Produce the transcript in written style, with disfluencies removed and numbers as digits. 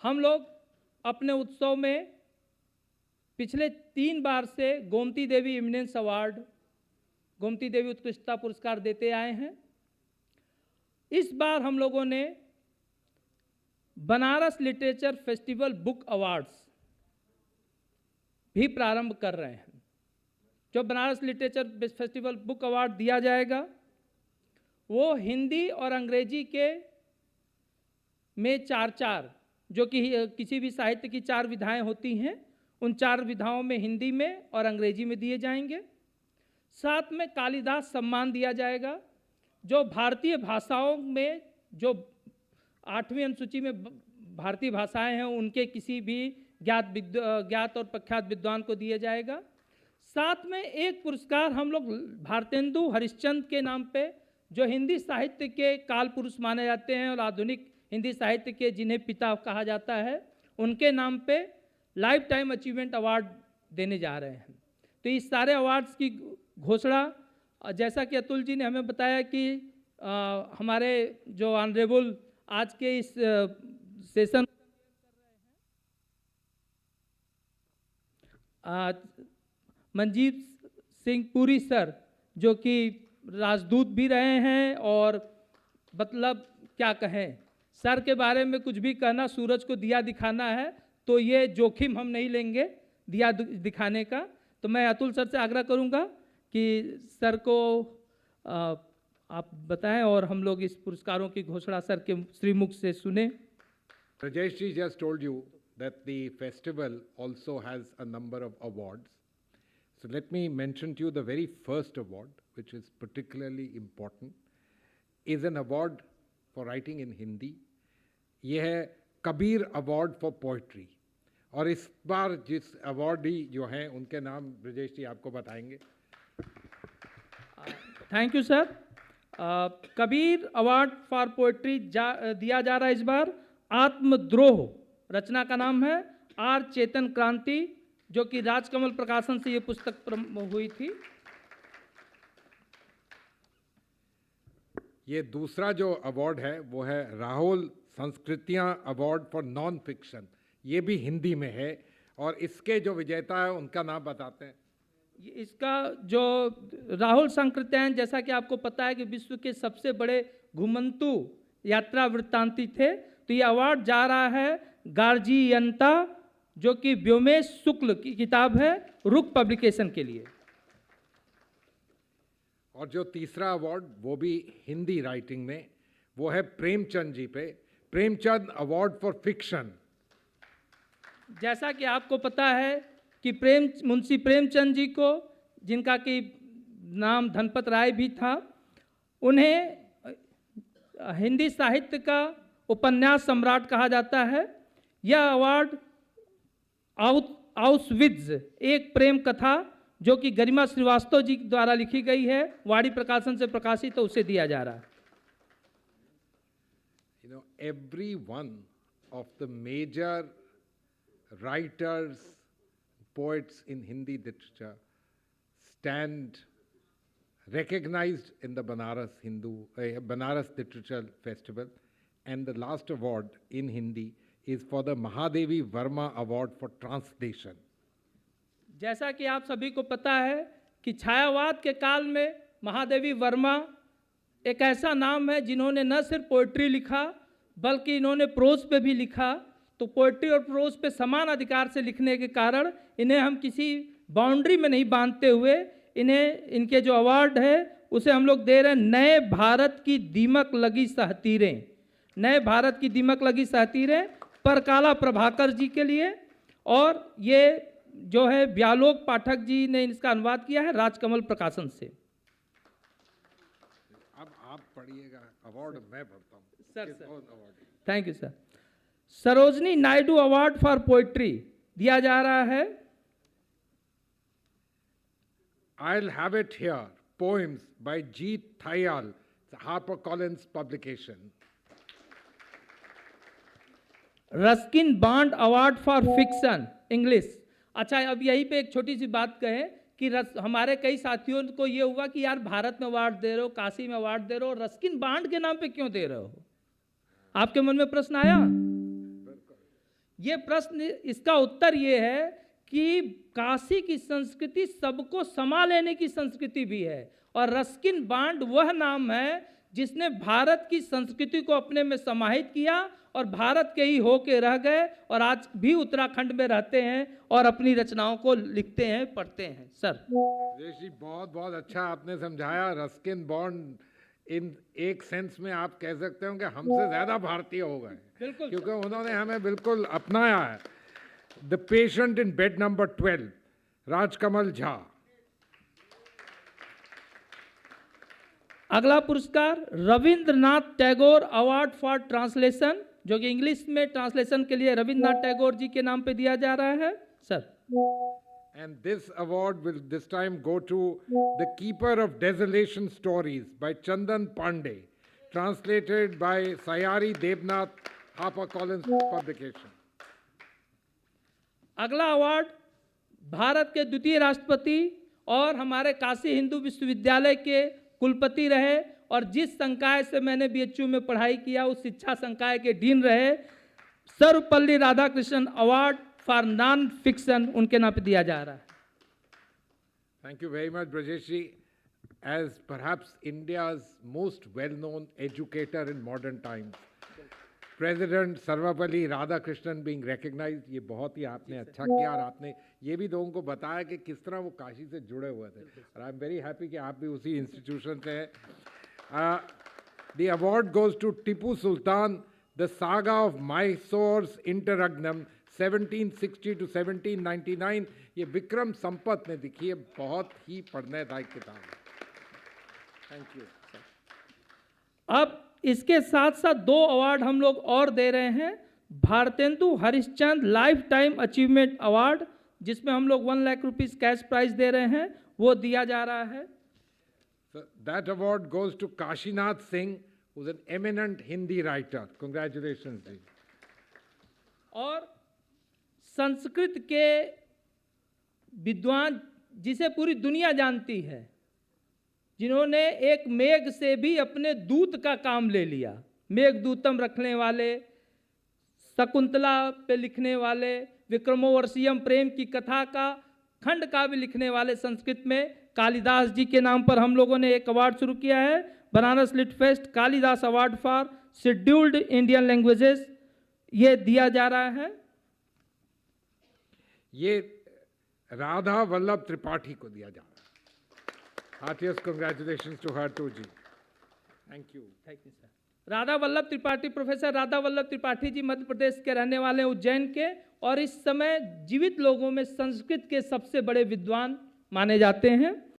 हम लोग अपने उत्सव में पिछले 3 बार से गोमती देवी इमिनेंस अवार्ड, गोमती देवी उत्कृष्टता पुरस्कार देते आए हैं। इस बार हम लोगों ने Banaras literature festival book awards भी प्रारंभ कर रहे हैं। जो Banaras literature festival book award दिया जाएगा वो हिंदी और अंग्रेजी के में 4-4, जो कि किसी भी साहित्य की 4 विधाएं होती हैं, उन 4 विधाओं में हिंदी में और अंग्रेजी में दिए जाएंगे। साथ में कालिदास सम्मान दिया जाएगा, जो भारतीय भाषाओं में जो 8वीं अनुसूची में भारतीय भाषाएं हैं उनके किसी भी ज्ञात और प्रख्यात विद्वान को दिया जाएगा। साथ में एक पुरस्कार हम लोग भारतेंदु हरिश्चंद्र के नाम पे, जो हिंदी साहित्य के काल पुरुष माने जाते हैं और आधुनिक हिंदी साहित्य के जिन्हें पिता कहा जाता है, उनके नाम पे लाइफ टाइम अचीवमेंट अवार्ड देने जा रहे हैं। तो इस सारे अवार्ड्स की घोषणा, जैसा कि अतुल जी ने हमें बताया कि हमारे जो ऑनरेबल आज के इस सेशन मनजीत सिंह पुरी सर, जो कि राजदूत भी रहे हैं, और मतलब क्या कहें, सर के बारे में कुछ भी कहना, सूरज को दिया दिखाना है, तो ये जोखिम हम नहीं लेंगे दिया दिखाने का। तो मैं अतुल सर से आग्रह करूंगा कि सर को आप बताएं और हम लोग इस पुरस्कारों की घोषणा सर के श्रीमुख से सुने। Rajesh ji just told you that the festival also has a number of awards. So let me mention to you the very first award, which is particularly important, is an award for writing in Hindi. ये है Kabir award for poetry, और इस बार जिस awardee जो हैं उनके नाम ब्रजेश जी आपको बताएंगे। Thank you sir. Kabir award for poetry दिया जा रहा है इस बार। आत्मद्रोह रचना का नाम है, आर चेतन क्रांति, जो कि राजकमल प्रकाशन से ये पुस्तक हुई थी। ये दूसरा जो अवार्ड है वो है राहुल संस्कृतियाँ अवार्ड फॉर नॉन फिक्शन, ये भी हिंदी में है, और इसके जो विजेता है उनका नाम बताते हैं। इसका जो राहुल संस्कृतियाँ, जैसा कि आपको पता है कि विश्व के सबसे बड़े घुमंतु यात्रा वृत्तांती थे, तो ये अवार्ड जा रहा है गार्जियंता, जो कि व्योमेश शुक्ल की किताब है, रुक पब्लिकेशन के लिए। और जो तीसरा अवार्ड वो भी हिंदी राइटिंग में, वो है प्रेमचंद जी पे, प्रेमचंद अवार्ड फॉर फिक्शन। जैसा कि आपको पता है कि मुंशी प्रेमचंद जी को, जिनका कि नाम धनपत राय भी था, उन्हें हिंदी साहित्य का उपन्यास सम्राट कहा जाता है। यह अवार्ड आउशविट्ज़, एक प्रेम कथा जो कि गरिमा श्रीवास्तव जी द्वारा लिखी गई है, वाड़ी प्रकाशन से प्रकाशित, तो उसे दिया जा रहा है। You know, every one of the major writers, poets in Hindi literature stand recognized in the Banaras Literature Festival, and the last award in Hindi is for the Mahadevi Verma Award for Translation. जैसा कि आप सभी को पता है कि छायावाद के काल में महादेवी वर्मा एक ऐसा नाम है जिन्होंने न सिर्फ पोइट्री लिखा बल्कि इन्होंने प्रोज पे भी लिखा। तो पोइट्री और प्रोज पे समान अधिकार से लिखने के कारण इन्हें हम किसी बाउंड्री में नहीं बांधते हुए इन्हें, इनके जो अवार्ड है उसे हम लोग दे रहे हैं नए भारत की दीमक लगी सहतीरें, नए भारत की दीमक लगी सहतीरें परकाला प्रभाकर जी के लिए। और ये जो है व्यालोक पाठक जी ने इसका अनुवाद किया है राजकमल प्रकाशन से। अब आप पढ़िएगा, अवार्ड मैं पढ़ता हूँ। Sir thank you sir. Sarojini Naidu award for poetry दिया जा रहा है। I'll have it here. Poems by Jeet Thayal, HarperCollins publication. Ruskin bond award for fiction English. अच्छा, अब यहीं पे एक छोटी सी बात कहें कि हमारे कई साथियों को ये हुआ कि यार भारत में अवार्ड दे रहे हो, काशी में अवार्ड दे रहे हो, रस्किन बॉन्ड के नाम पे क्यों दे रहे हो? आपके मन में प्रश्न आया? ये प्रश्न, इसका उत्तर ये है कि काशी की संस्कृति सबको समा लेने की संस्कृति भी है, और रस्किन बॉन्ड वह नाम है जिसने भारत की संस्कृति को अपने में समाहित किया और भारत के ही होके रह गए, और आज भी उत्तराखंड में रहते हैं और अपनी रचनाओं को लिखते हैं, पढ़ते हैं। सर राजेश जी, बहुत बहुत अच्छा आपने समझाया। रस्किन बॉन्ड इन एक सेंस में आप कह सकते हो कि हमसे ज़्यादा भारतीय हो गए, बिल्कुल, क्योंकि उन्होंने हमें बिल्कुल अपनाया है। The patient in bed number 12, Rajkamal Jha. अगला पुरस्कार Rabindranath Tagore award for translation, जो कि इंग्लिश में ट्रांसलेशन के लिए रविंद्रनाथ टैगोर जी के नाम पे दिया जा रहा है। Sir And this award will this time go to The Keeper of Desolation Stories by Chandan Pandey, translated by Sayari Devnath, HarperCollins Publication. अगला अवार्ड भारत के द्वितीय राष्ट्रपति और हमारे काशी हिंदू विश्वविद्यालय के कुलपति रहे, और जिस संकाय से मैंने बीएचयू में पढ़ाई किया उस शिक्षा संकाय के डीन रहे, Sarvepalli Radhakrishnan award for non fiction उनके नाम पे दिया जा रहा है। Thank you very much, Brajesh ji. As perhaps India's most well-known educator in modern times, President Sarvapalli Radhakrishnan being recognized, ये बहुत ही आपने अच्छा किया, और आपने ये भी लोगों को बताया कि किस तरह वो काशी से जुड़े हुए थे, और आई एम वेरी हैप्पी कि आप भी उसी इंस्टीट्यूशन से हैं। The award goes to Tipu Sultan, The Saga of Mysore's Interregnum, 1760 to 1799। ये विक्रम संपत ने लिखी है, बहुत ही पढ़ने लायक किताब है। Thank you. अब इसके साथ साथ 2 अवार्ड हम लोग और दे रहे हैं। Bharatendu Harishchandra life time achievement award, जिसमें हम लोग 1 लाख रुपीस कैश प्राइज दे रहे हैं, वो दिया जा रहा है। So that award goes to Kashinath Singh, who's an eminent Hindi writer. Congratulations, ji. और संस्कृत के विद्वान जिसे पूरी दुनिया जानती है, जिन्होंने एक मेघ से भी अपने दूत का काम ले लिया, मेघदूतम रखने वाले, शकुंतला पे लिखने वाले, विक्रमोर्वशीयम प्रेम की कथा का खंड काव्य लिखने वाले संस्कृत में कालिदास जी के नाम पर हम लोगों ने एक अवार्ड शुरू किया है, Banaras lit fest Kalidas award for scheduled Indian languages, ये दिया जा रहा है। ये राधा वल्लभ त्रिपाठी को दिया जा रहा है। Heartiest congratulations to her too, ji. Thank you. Thank you sir. Radha Vallabh Tripathi, professor Radha Vallabh Tripathi ji Madhya Pradesh के रहने वाले हैं, उज्जैन के, और इस समय जीवित लोगों में संस्कृत के सबसे बड़े विद्वान माने जाते हैं।